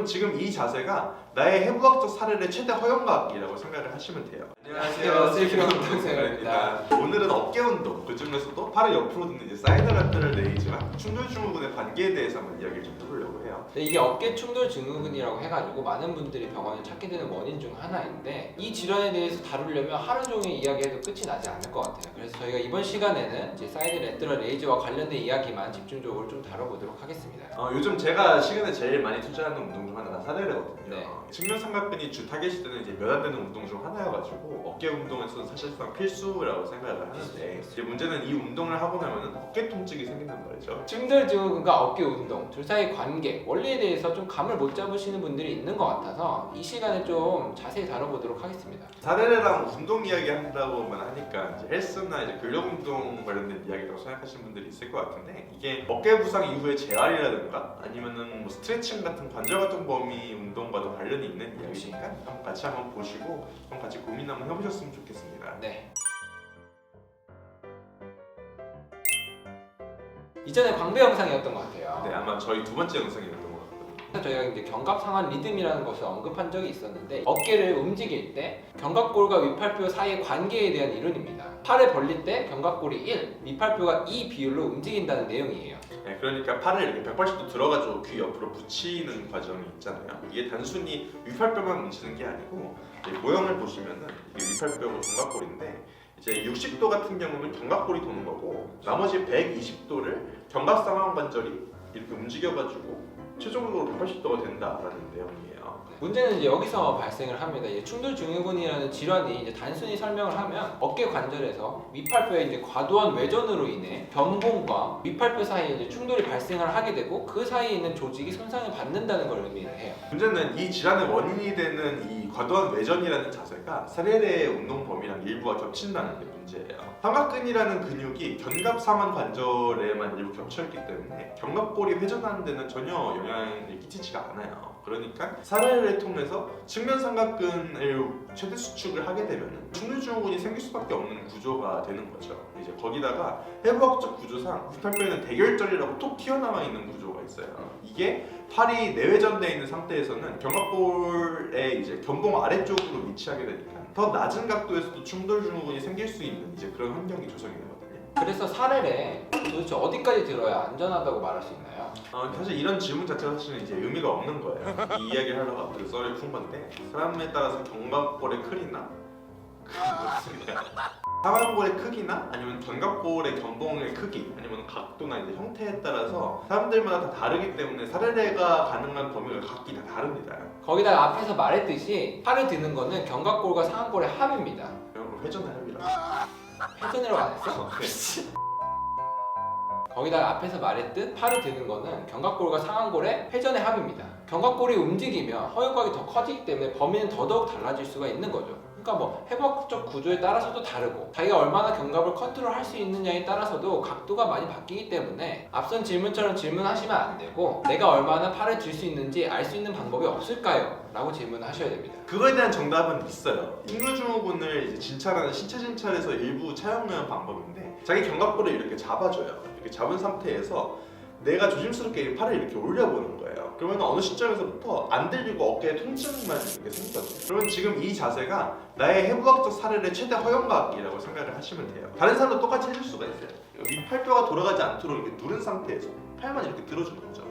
지금 이 자세가 나의 해부학적 사례의 최대 허용각이라고 생각을 하시면 돼요. 안녕하세요. 슬기로운 운동생활입니다. 오늘은 어깨 운동, 그 중에서도 팔을 옆으로 드는 이제 사이드 라테럴 레이즈와 충돌 증후군의 관계에 대해서 한번 이야기를 좀 해보려고 해요. 네, 이게 어깨 충돌 증후군이라고 해가지고 많은 분들이 병원을 찾게 되는 원인 중 하나인데, 이 질환에 대해서 다루려면 하루 종일 이야기해도 끝이 나지 않을 것 같아요. 그래서 저희가 이번 시간에는 이제 사이드 레테럴 레이즈와 관련된 이야기만 집중적으로 좀 다뤄보도록 하겠습니다. 요즘 제가 시간에 제일 많이 투자하는 운동 중 하나가 사레레거든요. 네. 측면 삼각근이 주 타겟이 되는 이제 몇 안 되는 운동 중 하나여가지고 어깨 운동에서는 사실상 필수라고 생각을 하는데, 이제 문제는 이 운동을 하고 나면은 어깨 통증이 생긴단 말이죠. 충돌 증후군과 어깨 운동 둘 사이의 관계, 원리에 대해서 좀 감을 못 잡으시는 분들이 있는 것 같아서 이 시간에 좀 자세히 다뤄보도록 하겠습니다. 사레레랑 운동 이야기 한다고만 하니까 이제 헬스나 이제 근력 운동 관련된 이야기라고 생각하시는 분들이 있을 것 같은데, 이게 어깨 부상 이후의 재활이라든가 아니면은 뭐 스트레칭 같은 관절 같은 범위 운동과도 관련이 있는 이야기니까 한번 같이 한번 보시고 좀 같이 고민 한번 해보셨으면 좋겠습니다. 네. 이전에 광배 영상이었던 것 같아요. 네, 아마 저희 두 번째 영상이었던 것 같거든요. 저희가 이제 견갑상한 리듬이라는 것을 언급한 적이 있었는데, 어깨를 움직일 때 견갑골과 위팔뼈 사이의 관계에 대한 이론입니다. 팔을 벌릴 때 견갑골이 1, 위팔뼈가 2 비율로 움직인다는 내용이에요. 네, 그러니까 팔을 이렇게 180도 들어가지고 귀 옆으로 붙이는 과정이 있잖아요. 이게 단순히 위팔뼈만 뭉치는 게 아니고, 이제 모형을 보시면은 이게 위팔뼈고 견갑골인데, 이제 60도 같은 경우는 견갑골이 도는 거고, 나머지 120도를 견갑상완 관절이 이렇게 움직여가지고 최종적으로 180도가 된다라는 내용이에요. 문제는 이제 여기서 발생을 합니다. 이제 충돌 증후군이라는 질환이 이제 단순히 설명을 하면 어깨 관절에서 위팔뼈의 이제 과도한 외전으로 인해 변봉과 위팔뼈 사이에 이제 충돌이 발생을 하게 되고, 그 사이에 있는 조직이 손상을 받는다는 걸 의미를 해요. 문제는 이 질환의 원인이 되는 이 과도한 외전이라는 자세가 사레레의 운동 범위랑 일부가 겹친다는 게 문제예요. 삼각근이라는 근육이 견갑상완 관절에만 일부 겹쳐있기 때문에 견갑골이 회전하는 데는 전혀 영향을 끼치지가 않아요. 그러니까 사레레를 통해서 측면 삼각근을 최대 수축을 하게 되면 충돌 증후군이 생길 수밖에 없는 구조가 되는 거죠. 이제 거기다가 해부학적 구조상 위팔뼈에는 대결절이라고 톡 튀어나와 있는 구조가 있어요. 이게 팔이 내외전되어 있는 상태에서는 견갑골의 이제 견봉 아래쪽으로 위치하게 되니까 더 낮은 각도에서도 충돌 증후군이 생길 수 있는 이제 그런 환경이 조성이 되거든요. 그래서 사례를 도대체 어디까지 들어야 안전하다고 말할 수 있나요? 사실 이런 질문 자체가 사실은 이제 의미가 없는 거예요. 이 이야기를 하려고 앞으로 썰을 푼 건데, 사람에 따라서 견갑골의 크기나 상완골의 크기나 아니면 견갑골의 견봉의 크기 아니면 각도나 이제 형태에 따라서 사람들마다 다 다르기 때문에 사례가 가능한 범위가 각기 다 다릅니다. 거기다가 앞에서 말했듯이 팔을 드는 거는 견갑골과 상완골의 합입니다. 여러분 회전의 합이라고. 회전이라고 안 했어? 거기다가 앞에서 말했듯 팔을 드는 거는 견갑골과 상완골의 회전의 합입니다. 견갑골이 움직이면 허용각이 더 커지기 때문에 범위는 더더욱 달라질 수가 있는 거죠. 그러니까 뭐 해부학적 구조에 따라서도 다르고, 자기가 얼마나 견갑을 컨트롤할 수 있느냐에 따라서도 각도가 많이 바뀌기 때문에 앞선 질문처럼 질문하시면 안 되고, 내가 얼마나 팔을 들 수 있는지 알 수 있는 방법이 없을까요? 라고 질문하셔야 됩니다. 그거에 대한 정답은 있어요. 충돌 증후군을 이제 진찰하는 신체 진찰에서 일부 차용하는 방법인데, 자기 견갑골을 이렇게 잡아줘요. 이렇게 잡은 상태에서 내가 조심스럽게 팔을 이렇게 올려보는 거예요. 그러면 어느 시점에서부터 안 들리고 어깨에 통증만 이렇게 생기거든요. 그러면 지금 이 자세가 나의 해부학적 사례의 최대 허용각이라고 생각을 하시면 돼요. 다른 사람도 똑같이 해줄 수가 있어요. 윗팔뼈가 돌아가지 않도록 이렇게 누른 상태에서 팔만 이렇게 들어주는 거죠.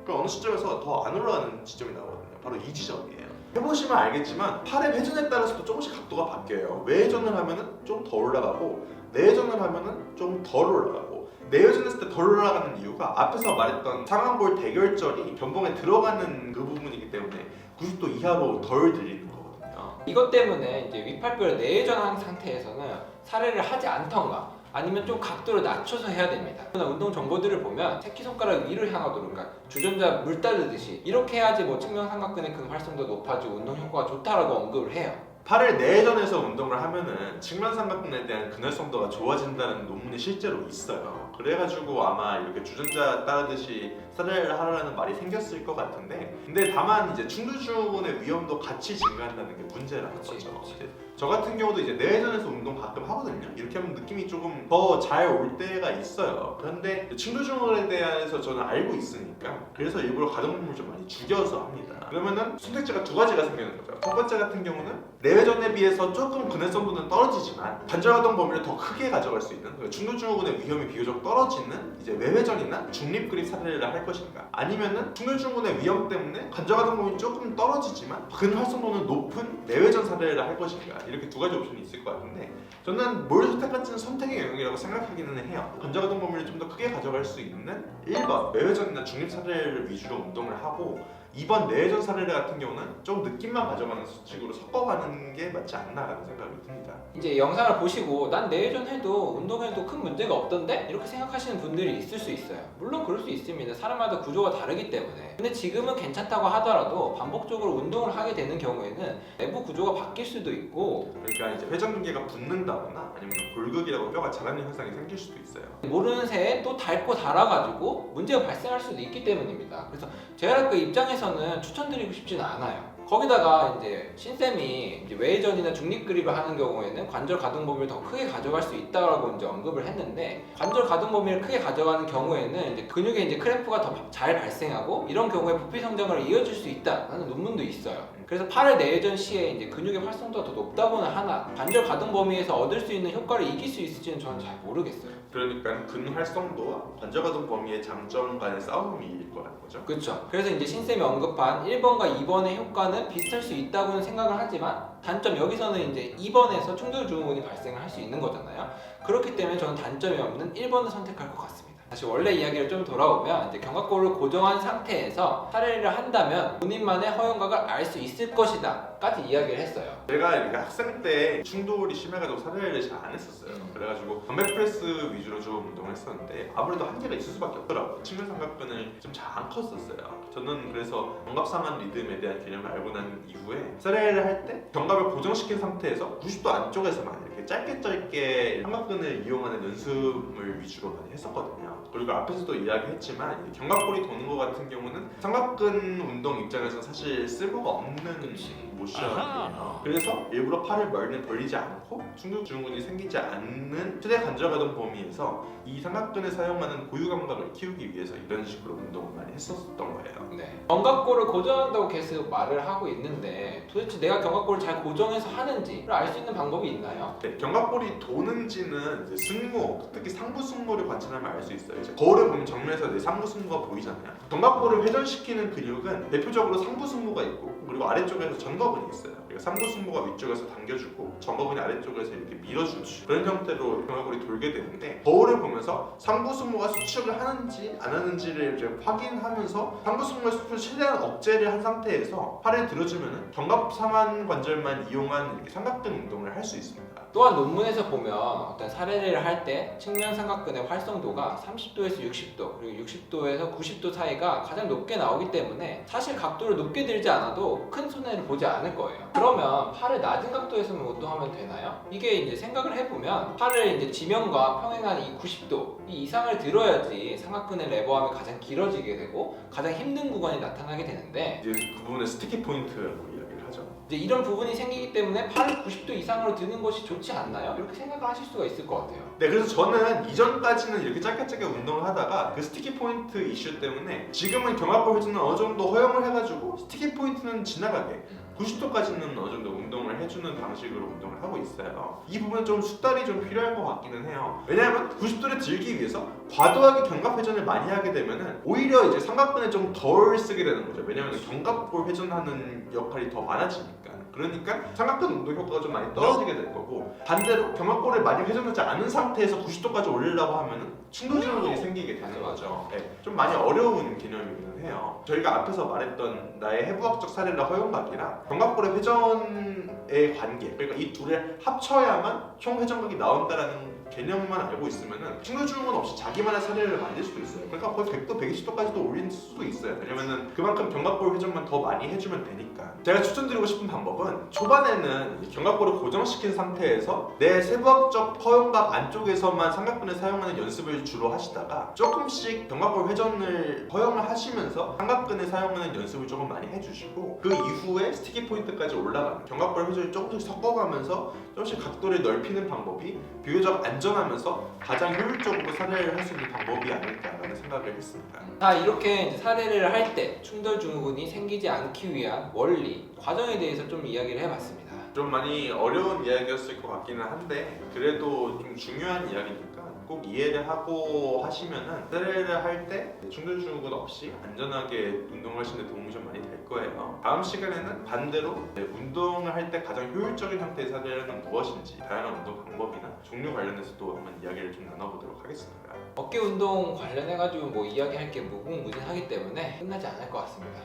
그럼 어느 시점에서 더 안 올라가는 지점이 나오거든요. 바로 이 지점이에요. 해보시면 알겠지만 팔의 회전에 따라서도 조금씩 각도가 바뀌어요. 외회전을 하면은 좀 더 올라가고, 내회전을 하면은 좀 덜 올라가고. 내외전했을 때 덜 올라가는 이유가 앞에서 말했던 상완골 대결절이 견봉에 들어가는 그 부분이기 때문에 90도 이하로 덜 들리는 거거든요. 이것 때문에 이제 위팔뼈를 내전한 상태에서는 사례를 하지 않던가 아니면 좀 각도를 낮춰서 해야 됩니다. 운동 정보들을 보면 새끼손가락 위를 향하도록, 그러니까 주전자 물 따르듯이 이렇게 해야지 뭐 측면 삼각근의 근 활성도 높아지고 운동 효과가 좋다라고 언급을 해요. 팔을 내전해서 운동을 하면은 측면 삼각근에 대한 근활성도가 좋아진다는 논문이 실제로 있어요. 그래가지고 아마 이렇게 주전자 따르듯이 사례를 하라는 말이 생겼을 것 같은데, 근데 다만 이제 충돌증후군의 위험도 같이 증가한다는 게 문제라는 그치, 거죠. 그치. 이제 저 같은 경우도 이제 내전에서 운동 가끔 하거든요. 이렇게 하면 느낌이 조금 더 잘 올 때가 있어요. 그런데 충돌증후군에 대해서 저는 알고 있으니까 그래서 일부러 가동범위를 좀 많이 죽여서 합니다. 그러면은 선택지가 두 가지가 생기는 거죠. 첫 번째 같은 경우는 내외전에 비해서 조금 근해성도는 떨어지지만 관절가동 범위를 더 크게 가져갈 수 있는, 그러니까 충돌증후군의 위험이 비교적 떨어지는 이제 외회전이나 중립그립 사례를 할 것인가, 아니면은 충돌증후군의 위험 때문에 관절가동 범위 조금 떨어지지만 근활성도는 높은 내외전 사례를 할 것인가, 이렇게 두 가지 옵션이 있을 것 같은데 저는 뭘 선택할지는 선택의 영역이라고 생각하기는 해요. 관절가동 범위를 좀 더 크게 가져갈 수 있는 1번 외회전이나 중립 사례를 위주로 운동을 하고, 2번 내외전 사례 같은 경우는 좀 느낌만 가져가는 식으로 섞어가는 게 맞지 않나라는 생각이 듭니다. 이제 영상을 보시고 난 내외전 해도 운동해도 큰 문제가 없던데? 이렇게 생각하시는 분들이 있을 수 있어요. 물론 그럴 수 있습니다. 사람마다 구조가 다르기 때문에. 근데 지금은 괜찮다고 하더라도 반복적으로 운동을 하게 되는 경우에는 내부 구조가 바뀔 수도 있고, 그러니까 이제 회전근개가 붙는다거나 아니면 골극이라고 뼈가 자라는 현상이 생길 수도 있어요. 모르는 새에 또 닳고 닳아가지고 문제가 발생할 수도 있기 때문입니다. 그래서 제가 그 입장에서는 추천드리고 싶지는 않아요. 거기다가 이제 신쌤이 이제 외회전이나 중립그립을 하는 경우에는 관절 가동 범위를 더 크게 가져갈 수 있다라고 이제 언급을 했는데, 관절 가동 범위를 크게 가져가는 경우에는 이제 근육에 이제 크램프가 더 잘 발생하고 이런 경우에 부피 성장을 이어질 수 있다라는 논문도 있어요. 그래서 팔을 내외전 시에 이제 근육의 활성도가 더 높다고는 하나 관절 가동 범위에서 얻을 수 있는 효과를 이길 수 있을지는 저는 잘 모르겠어요. 그러니까 근활성도와 관절가동 범위의 장점 간의 싸움일 거라는 거죠. 그렇죠. 그래서 이제 신쌤이 언급한 1번과 2번의 효과는 비슷할 수 있다고는 생각을 하지만, 단점 여기서는 이제 2번에서 충돌증후군이 발생을 할 수 있는 거잖아요. 그렇기 때문에 저는 단점이 없는 1번을 선택할 것 같습니다. 다시 원래 이야기를 좀 돌아오면 이제 견갑골을 고정한 상태에서 사례를 한다면 본인만의 허용각을 알 수 있을 것이다 까지 이야기를 했어요. 제가 이렇게 학생 때 충돌이 심해가지고 사례를 잘 안 했었어요. 그래가지고 덤벨프레스 위주로 좀 운동을 했었는데 아무래도 한계가 있을 수밖에 없더라고요. 측면 삼각근을 좀 잘 안 컸었어요. 저는 그래서 견갑상한 리듬에 대한 개념을 알고 난 이후에 사례를 할 때 견갑을 고정시킨 상태에서 90도 안쪽에서만 이렇게 짧게 삼각근을 이용하는 연습을 위주로 많이 했었거든요. 그리고 앞에서도 이야기했지만 견갑골이 도는 것 같은 경우는 삼각근 운동 입장에서 사실 쓸모가 없는 모션이에요. 그래서 일부러 팔을 멀리 벌리지 않고 충돌증후군이 생기지 않는 최대 관절가동 범위에서 이 삼각근을 사용하는 고유 감각을 키우기 위해서 이런 식으로 운동을 많이 했었던 거예요. 네. 견갑골을 고정한다고 계속 말을 하고 있는데 도대체 내가 견갑골을 잘 고정해서 하는지를 알 수 있는 방법이 있나요? 네, 견갑골이 도는지는 이제 승모, 특히 상부 승모를 관찰하면 알 수 있어요. 이제 거울을 보면 정면에서 내 상부 승모가 보이잖아요. 견갑골을 회전시키는 근육은 대표적으로 상부 승모가 있고, 그리고 아래쪽에서 전거근이 있어요. 그러니까 상부 승모가 위쪽에서 당겨주고 전거근이 아래쪽에서 이렇게 밀어주는 그런 형태로 견갑골이 돌게 되는데, 거울을 보면서 상부 승모가 수축을 하는지 안 하는지를 이제 확인하면서 상부 승모의 수축을 최대한 억제를 한 상태에서 팔을 들어주면 견갑 상완 관절만 이용한 이렇게 삼각근 운동을 할 수 있습니다. 또한 논문에서 보면 어떤 사례를 할 때 측면 삼각근의 활성도가 30도에서 60도 그리고 60도에서 90도 사이가 가장 높게 나오기 때문에 사실 각도를 높게 들지 않아도 큰 손해를 보지 않을 거예요. 그러면 팔을 낮은 각도에서만 운동하면 되나요? 이게 이제 생각을 해보면 팔을 이제 지면과 평행한 이 90도 이 이상을 들어야지 삼각근의 레버암이 가장 길어지게 되고 가장 힘든 구간이 나타나게 되는데, 이제 그 부분을 스티키 포인트라고 이야기를 하죠. 이제 이런 부분이 생기기 때문에 팔을 90도 이상으로 드는 것이 좋지 않나요? 이렇게 생각을 하실 수가 있을 것 같아요. 네, 그래서 저는 이전까지는 이렇게 짧게 운동을 하다가 그 스티키 포인트 이슈 때문에 지금은 견갑골 회전을 어느 정도 허용을 해가지고 스티키 포인트는 지나가게 90도까지는 어느 정도 운동을 해주는 방식으로 운동을 하고 있어요. 이 부분은 좀 숙달이 좀 필요할 것 같기는 해요. 왜냐하면 90도를 들기 위해서 과도하게 견갑 회전을 많이 하게 되면은 오히려 이제 삼각근에 좀 덜 쓰게 되는 거죠. 왜냐하면 견갑골 회전하는 역할이 더 많아지니까. 그러니까 삼각근 운동 효과가 좀 많이 떨어지게 될 거고, 반대로 견갑골을 많이 회전하지 않은 상태에서 90도까지 올리려고 하면은 충돌증후군이 생기게 되는 거죠. 네, 좀 많이 어려운 개념이기는 해요. 저희가 앞에서 말했던 나의 해부학적 사례라 허용각이랑 견갑골의 회전의 관계, 그러니까 이 둘을 합쳐야만 총 회전각이 나온다라는 개념만 알고 있으면은 충돌증후군 없이 자기만의 사례를 만들 수도 있어요. 그러니까 거의 100도, 120도까지도 올릴 수도 있어요. 왜냐면은 그만큼 견갑골 회전만 더 많이 해주면 되니까. 제가 추천드리고 싶은 방법은 초반에는 이 견갑골을 고정시킨 상태에서 내 세부학적 허용각 안쪽에서만 삼각근을 사용하는 연습을 주로 하시다가 조금씩 견갑골 회전을 허용을 하시면서 삼각근을 사용하는 연습을 조금 많이 해주시고 그 이후에 스티키 포인트까지 올라가는 견갑골 회전을 조금씩 섞어가면서 조금씩 각도를 넓히는 방법이 비교적 안전하면서 가장 효율적으로 사례를 할 수 있는 방법이 아닐까라는 생각을 했습니다. 자, 이렇게 이제 사례를 할 때 충돌 증후군이 생기지 않기 위한 원리, 과정에 대해서 좀 이야기를 해봤습니다. 좀 많이 어려운 이야기였을 것 같기는 한데 그래도 좀 중요한 이야기니까 꼭 이해를 하고 하시면은 사례를 할 때 충돌증후군 없이 안전하게 운동하시는 데 도움이 좀 많이 될 거예요. 다음 시간에는 반대로 운동을 할 때 가장 효율적인 형태의 사례는 무엇인지 다양한 운동 방법이나 종류 관련해서도 한번 이야기를 좀 나눠보도록 하겠습니다. 어깨 운동 관련해가지고 뭐 이야기할 게 무궁무진하기 때문에 끝나지 않을 것 같습니다.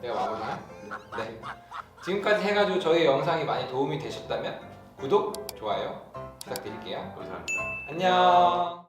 내가 마무리나? 네. 지금까지 해가지고 저희 영상이 많이 도움이 되셨다면 구독, 좋아요 부탁드릴게요. 감사합니다. 안녕.